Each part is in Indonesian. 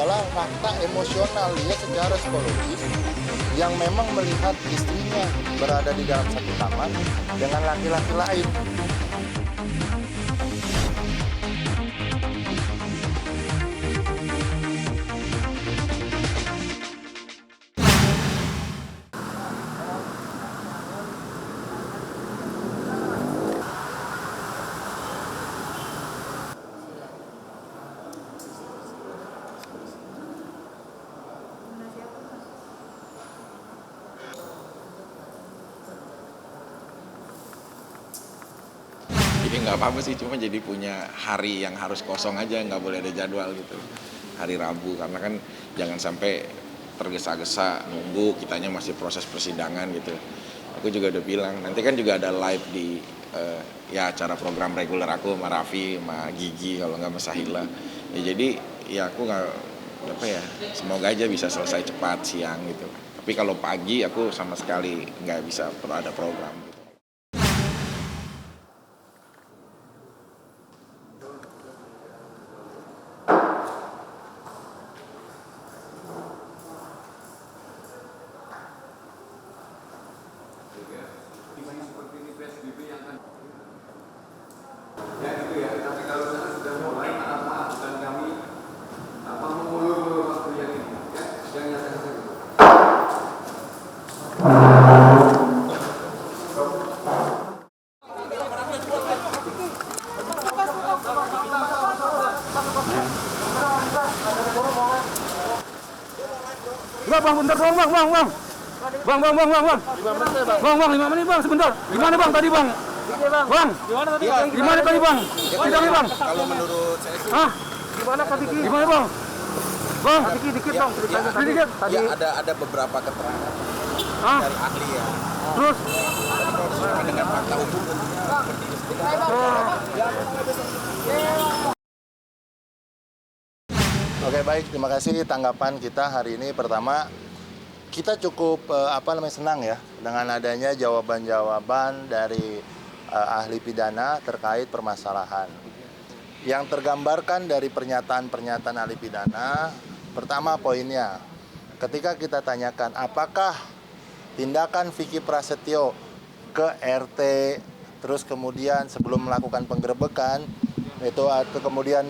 adalah fakta emosional dia secara psikologis yang memang melihat istrinya berada di dalam satu kamar dengan laki-laki lain. Jadi nggak apa-apa sih, cuma jadi punya hari yang harus kosong aja, nggak boleh ada jadwal gitu. Hari Rabu, karena kan jangan sampai tergesa-gesa nunggu, kitanya masih proses persidangan gitu. Aku juga udah bilang, nanti kan juga ada live di ya acara program reguler aku sama Raffi, sama Gigi, kalau nggak sama Sahila. Ya jadi ya aku nggak, apa ya, semoga aja bisa selesai cepat siang gitu. Tapi kalau pagi aku sama sekali nggak bisa ada program gitu. Ya gitu ya, tapi kalau misalnya sudah mulai maaf dan kami mengulur waktu yang ini ya, yang nyatakan itu. Enggak bang, bentar doang bang. Bang. 5 menit bang, sebentar. Gimana bang tadi bang? Bang, gimana tadi bang? Sidangnya bang? Kalau menurut saya sih, Hah? Gimana Pak Diki? Gimana bang? Bang, dikit dong ceritanya tadi. ya ada beberapa keterangan Hah? dari ahli ya. Terus? Dengan fakta hukum. Oke, baik, terima kasih tanggapan kita hari ini. Pertama, kita cukup senang ya dengan adanya jawaban-jawaban dari ahli pidana terkait permasalahan. Yang tergambarkan dari pernyataan-pernyataan ahli pidana, pertama poinnya, ketika kita tanyakan apakah tindakan Vicky Prasetyo ke RT, terus kemudian sebelum melakukan penggerebekan, itu atau kemudian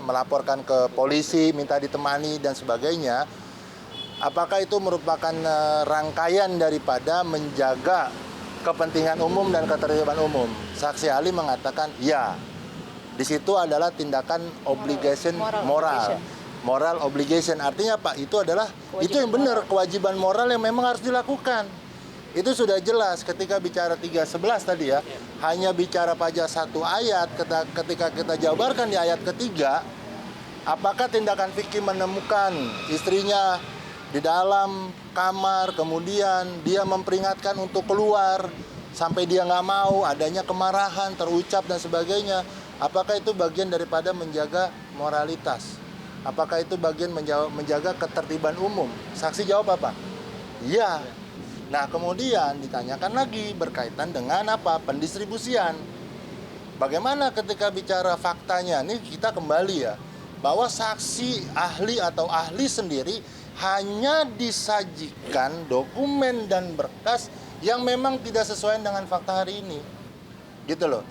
melaporkan ke polisi, minta ditemani dan sebagainya, apakah itu merupakan rangkaian daripada menjaga kepentingan umum dan ketertiban umum? Saksi ahli mengatakan ya. Di situ adalah tindakan obligation moral obligation. Artinya Pak, itu adalah kewajiban itu yang benar, kewajiban moral yang memang harus dilakukan. Itu sudah jelas ketika bicara 3:11 tadi ya. Hanya bicara pada satu ayat, ketika kita jabarkan di ayat ketiga, apakah tindakan Vicky menemukan istrinya di dalam kamar, kemudian dia memperingatkan untuk keluar, sampai dia nggak mau, adanya kemarahan, terucap dan sebagainya. Apakah itu bagian daripada menjaga moralitas? Apakah itu bagian menjaga ketertiban umum? Saksi jawab apa? Iya. Nah, kemudian ditanyakan lagi berkaitan dengan apa? Pendistribusian. Bagaimana ketika bicara faktanya? Ini kita kembali ya, bahwa saksi ahli atau ahli sendiri hanya disajikan dokumen dan berkas yang memang tidak sesuai dengan fakta hari ini. Gitu loh.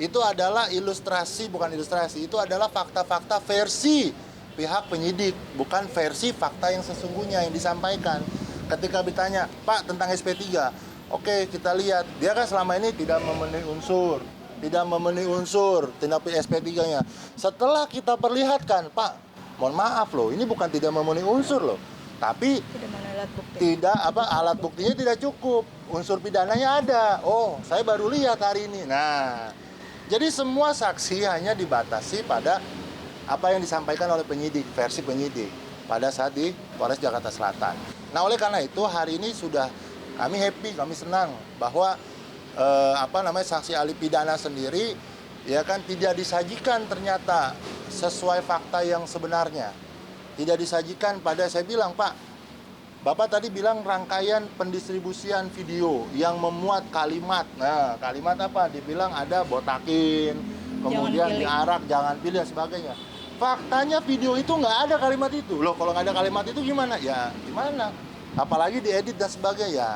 Itu adalah ilustrasi, bukan ilustrasi, itu adalah fakta-fakta versi pihak penyidik, bukan versi fakta yang sesungguhnya yang disampaikan. Ketika ditanya, Pak, tentang SP3, oke, kita lihat, dia kan selama ini tidak memenuhi unsur tindak pidana SP3-nya. Setelah kita perlihatkan, Pak, mohon maaf loh, ini bukan tidak memenuhi unsur loh, tapi alat buktinya tidak cukup, unsur pidananya ada. Oh, saya baru lihat hari ini. Nah, jadi semua saksi hanya dibatasi pada apa yang disampaikan oleh penyidik, versi penyidik pada saat di Polres Jakarta Selatan. Nah, oleh karena itu hari ini sudah kami happy, kami senang bahwa saksi ahli pidana sendiri ya kan tidak disajikan ternyata sesuai fakta yang sebenarnya. Tidak disajikan pada, saya bilang, Pak, Bapak tadi bilang rangkaian pendistribusian video yang memuat kalimat. Nah, kalimat apa? Dibilang ada botakin, kemudian diarak, jangan pilih dan sebagainya. Faktanya video itu nggak ada kalimat itu. Loh, kalau nggak ada kalimat itu gimana? Ya gimana? Apalagi diedit dan sebagainya. Ya,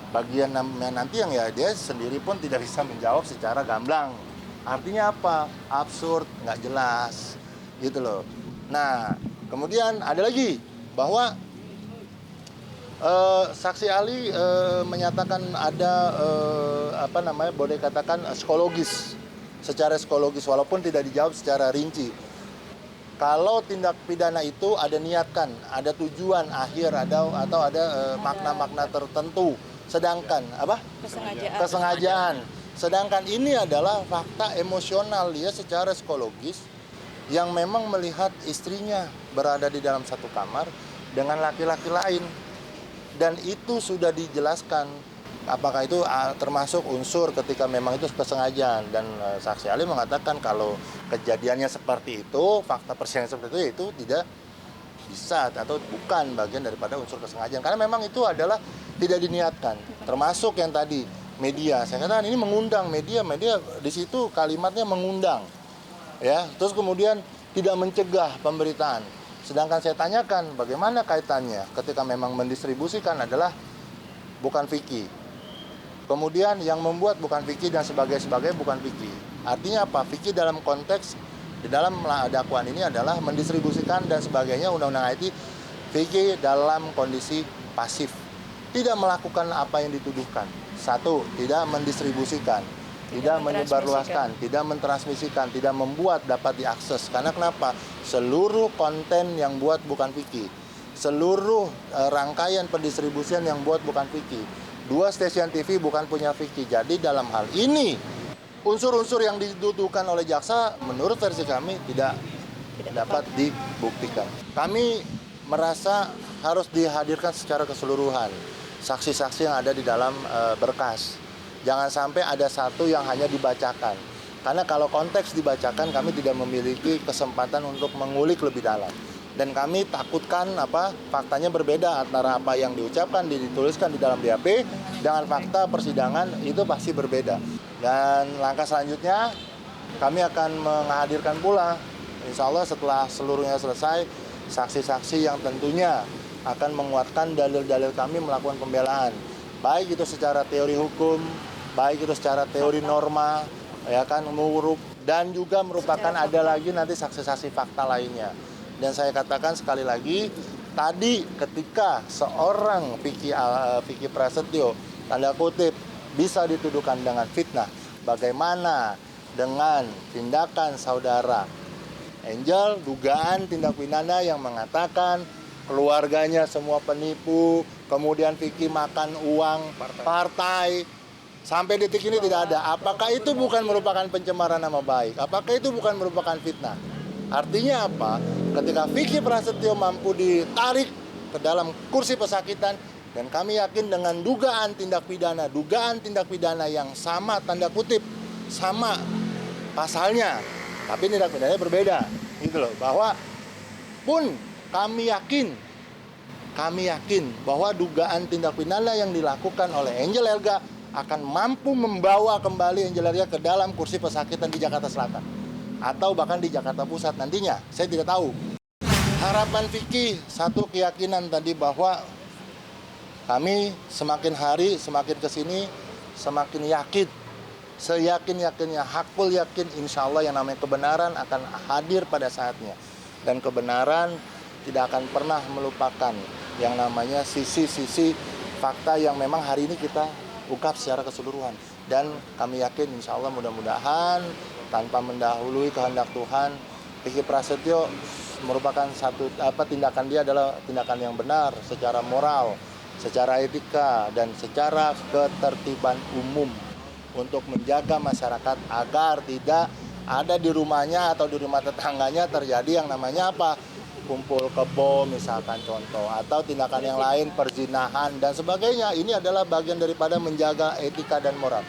bagian nanti yang ya dia sendiri pun tidak bisa menjawab secara gamblang. Artinya apa? Absurd, nggak jelas, gitu loh. Nah, kemudian ada lagi bahwa saksi ahli menyatakan ada boleh katakan psikologis, secara psikologis walaupun tidak dijawab secara rinci. Kalau tindak pidana itu ada niatkan, ada tujuan akhir, atau ada makna-makna tertentu. Sedangkan apa? Kesengajaan. Sedangkan ini adalah fakta emosional, dia secara psikologis yang memang melihat istrinya berada di dalam satu kamar dengan laki-laki lain. Dan itu sudah dijelaskan apakah itu termasuk unsur ketika memang itu kesengajaan. Dan saksi ahli mengatakan kalau kejadiannya seperti itu, fakta persidangan seperti itu tidak bisa atau bukan bagian daripada unsur kesengajaan. Karena memang itu adalah tidak diniatkan. Termasuk yang tadi media, saya katakan ini mengundang media di situ kalimatnya mengundang, ya. Terus kemudian tidak mencegah pemberitaan. Sedangkan saya tanyakan bagaimana kaitannya ketika memang mendistribusikan adalah bukan Vicky. Kemudian yang membuat bukan Vicky dan sebagainya bukan Vicky. Artinya apa? Vicky dalam konteks di dalam dakwaan ini adalah mendistribusikan dan sebagainya undang-undang IT. Vicky dalam kondisi pasif, tidak melakukan apa yang dituduhkan. Satu, tidak mendistribusikan, tidak menyebarluaskan, tidak mentransmisikan, tidak membuat dapat diakses. Karena kenapa? Seluruh konten yang buat bukan Vicky, seluruh rangkaian pendistribusian yang buat bukan Vicky. 2 stasiun TV bukan punya Vicky. Jadi dalam hal ini unsur-unsur yang dituduhkan oleh jaksa menurut versi kami tidak dapat dibuktikan. Kami merasa harus dihadirkan secara keseluruhan saksi-saksi yang ada di dalam berkas. Jangan sampai ada satu yang hanya dibacakan. Karena kalau konteks dibacakan kami tidak memiliki kesempatan untuk mengulik lebih dalam. Dan kami takutkan faktanya berbeda antara apa yang diucapkan, dituliskan di dalam BAP dengan fakta persidangan itu pasti berbeda. Dan langkah selanjutnya kami akan menghadirkan pula insya Allah setelah seluruhnya selesai saksi-saksi yang tentunya akan menguatkan dalil-dalil kami melakukan pembelaan. Baik itu secara teori hukum, baik itu secara teori norma, ya kan, dan juga merupakan ada lagi nanti saksi-saksi fakta lainnya. Dan saya katakan sekali lagi, tadi ketika seorang Vicky Prasetyo, tanda kutip, bisa dituduhkan dengan fitnah, bagaimana dengan tindakan saudara Angel, dugaan tindak pidana yang mengatakan keluarganya semua penipu, kemudian Vicky makan uang partai, sampai detik ini tidak ada. Apakah itu bukan merupakan pencemaran nama baik? Apakah itu bukan merupakan fitnah? Artinya apa? Ketika Vicky Prasetyo mampu ditarik ke dalam kursi pesakitan, dan kami yakin dengan dugaan tindak pidana yang sama, tanda kutip, sama pasalnya, tapi tindak pidananya berbeda, gitu loh. Bahwa pun kami yakin bahwa dugaan tindak pidana yang dilakukan oleh Angel Elga akan mampu membawa kembali Angel Elga ke dalam kursi pesakitan di Jakarta Selatan atau bahkan di Jakarta Pusat nantinya, saya tidak tahu. Harapan Vicky, satu keyakinan tadi bahwa kami semakin hari semakin kesini semakin yakin, seyakin-yakinnya, hakul yakin insya Allah yang namanya kebenaran akan hadir pada saatnya. Dan kebenaran tidak akan pernah melupakan yang namanya sisi-sisi fakta yang memang hari ini kita ungkap secara keseluruhan. Dan kami yakin insya Allah mudah-mudahan tanpa mendahului kehendak Tuhan, Vicky Prasetyo merupakan tindakan dia adalah tindakan yang benar secara moral, secara etika, dan secara ketertiban umum untuk menjaga masyarakat agar tidak ada di rumahnya atau di rumah tetangganya terjadi yang namanya kumpul kebo misalkan contoh, atau tindakan yang lain, perzinahan dan sebagainya. Ini adalah bagian daripada menjaga etika dan moral.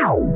Wow.